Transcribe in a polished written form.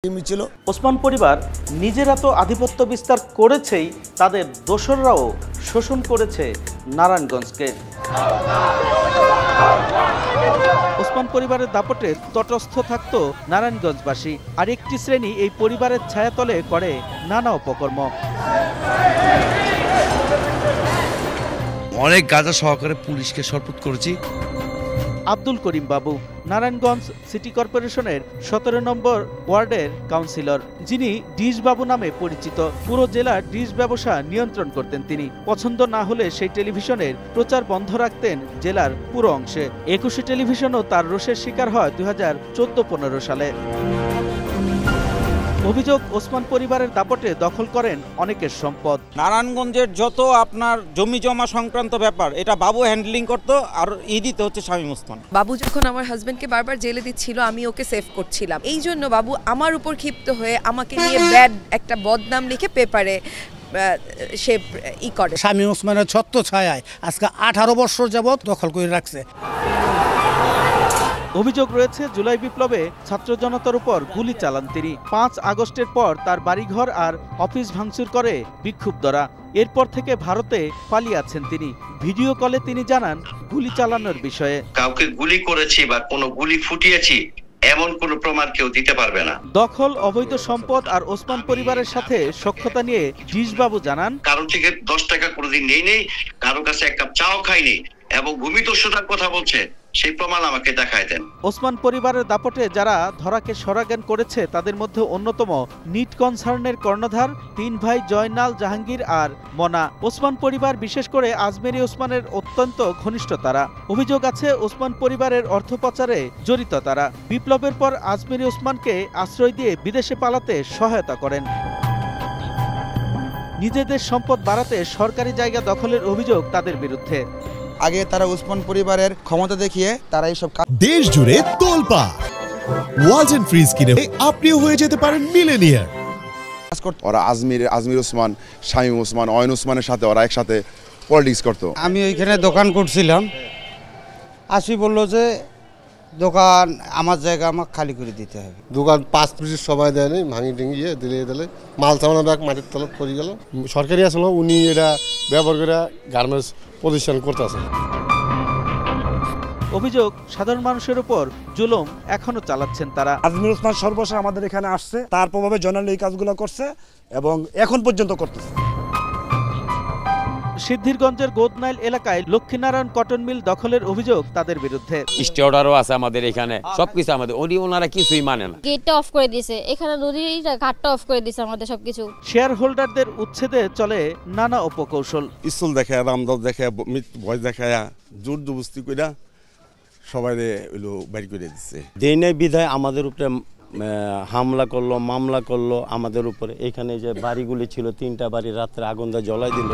ছিল ওসমান পরিবার নিজেরা তো আধিপত্য বিস্তার করেছেই, তাদের দোসররাও শোষণ করেছে নারায়ণগঞ্জকে। ওসমান পরিবারের দাপটে তটস্থ থাকত নারায়ণগঞ্জবাসী, আর একটি শ্রেণী এই পরিবারের ছায়াতলে করে নানা অপকর্ম। অনেক গাঁজা সহকারে পুলিশকে শপথ করেছি। আব্দুল করিম বাবু নারায়ণগঞ্জ সিটি কর্পোরেশনের 17 নম্বর ওয়ার্ডের কাউন্সিলর, যিনি ডিশ বাবু নামে পরিচিত। পুরো জেলার ডিশ ব্যবসা নিয়ন্ত্রণ করতেন তিনি। পছন্দ না হলে সেই টেলিভিশনের প্রচার বন্ধ রাখতেন জেলার পুরো অংশে। 21 টেলিভিশনও তার রোষের শিকার হয় 2014-15 সালে। অভিযোগ, ওসমান পরিবারের দাপটে দখল করেন অনেকের সম্পদ। নারায়ণগঞ্জের যত আপনার জমি জমা সংক্রান্ত ব্যাপার এটা বাবু হ্যান্ডলিং করতো, আর দিতে হচ্ছে শামীম ওসমান। বাবু যখন আমার হাজবেন্ডকে বারবার জেলে দিচ্ছিল, আমি ওকে সেভ করছিলাম। এই জন্য বাবু আমার উপর ক্ষিপ্ত হয়ে আমাকে নিয়ে ব্যাড একটা বদনাম লিখে পেপারে সে করে। শামীম ওসমানের ছত্র ছায়ায় আজকে 18 বছর যাবৎ দখল করে রাখছে। অভিযোগ রয়েছে, জুলাই বিপ্লবে ছাত্র জনতার উপর গুলি চালান তিনি। 5 আগস্টের পর তার বাড়িঘর আর অফিস ভাঙচুর করে বিক্ষুব্ধরা। এরপর থেকে ভারতে পালিয়ে আছেন তিনি। ভিডিও কলে তিনি জানান গুলি চালানোর বিষয়ে। কাউকে গুলি করেছি বা কোনো গুলি ফুটিয়েছি এমন কোনো প্রমাণ কেউ দিতে পারবে না। দখল, অবৈধ সম্পদ আর ওসমান পরিবারের সাথে সখ্যতা নিয়ে ডিশবাবু জানান, কারো থেকে 10 টাকা কোনোদিন নেই, কারো কাছে এক কাপ চাও খাইনি, এবং ভূমিদস্যুতার কথা বলছে সেই প্রমাণ আমাকে দেখায় দেন। ওসমান পরিবারের দাপটে যারা ধরাকে সরাজ্ঞান করেছে তাদের মধ্যে অন্যতম নিট কনসার্নের কর্ণধার 3 ভাই জয়নাল, জাহাঙ্গীর আর মনা। ওসমান পরিবার, বিশেষ করে আজমেরী ওসমানের অত্যন্ত ঘনিষ্ঠ তারা। অভিযোগ আছে ওসমান পরিবারের অর্থ পাচারে জড়িত তারা। বিপ্লবের পর আজমেরী ওসমানকে আশ্রয় দিয়ে বিদেশে পালাতে সহায়তা করেন। নিজেদের সম্পদ বাড়াতে সরকারি জায়গা দখলের অভিযোগ তাদের বিরুদ্ধে। আগে তারা ওসমান পরিবারের ক্ষমতা দেখিয়ে তারা এইসব দেশ জুড়ে তোলপা ওয়ালটন ফ্রিজ কিনে আপনিও হয়ে যেতে পারেন মিলেনিয়ার। ওরা আজমির ওসমান, শামীম ওসমান, অয়ন ওসমানের সাথে ওরা একসাথে পলিটিক্স করতো। আমি ওইখানে দোকান করছিলাম, আসি বললো যে দোকান আমার জায়গা আমাকে খালি করে দিতে হবে। দোকান 5 মিনিট সময় দেয়নি, ভাঙি টিঙিয়ে দিলে মাল সামানো ব্যাগ মাটির তলত পড়ে গেল। সরকারি আসলে উনি এটা ব্যবহার করে গার্মেন্টস প্রতিষ্ঠান করতেছে। অভিযোগ, সাধারণ মানুষের উপর জুলুম এখনো চালাচ্ছেন তারা। আজমির ওসমান সর্বশেষ আমাদের এখানে আসছে, তার প্রভাবে জয়নাল এই কাজগুলো করছে এবং এখন পর্যন্ত করতেছে। সিদ্ধিরগঞ্জের গোদনাইল এলাকায় লক্ষ্মীনারায়ণ কটন মিল দখলের অভিযোগ তাদের বিরুদ্ধে। স্টে অর্ডারও আছে আমাদের এখানে, সবকিছু আমাদের। ওনারা কিছুই মানে না, গেটটা অফ করে দিয়েছে, এখানে নদীর ঘাটটা অফ করে দিয়েছে, আমাদের সবকিছু। শেয়ার হোল্ডারদের উচ্ছেদে চলে নানা উপকৌশল। স্কুল দেখে, রামদল দেখে, ভয় দেখায়, জোর জবস্তি করে সবাই বাইর করে দিচ্ছে। দেই নাই বিধায় আমাদের উপরে হামলা করলো, মামলা করলো আমাদের উপরে। এখানে যে বাড়িগুলি ছিল, 3টা বাড়ি রাত্রে আগুন দিয়ে জ্বলাই দিল।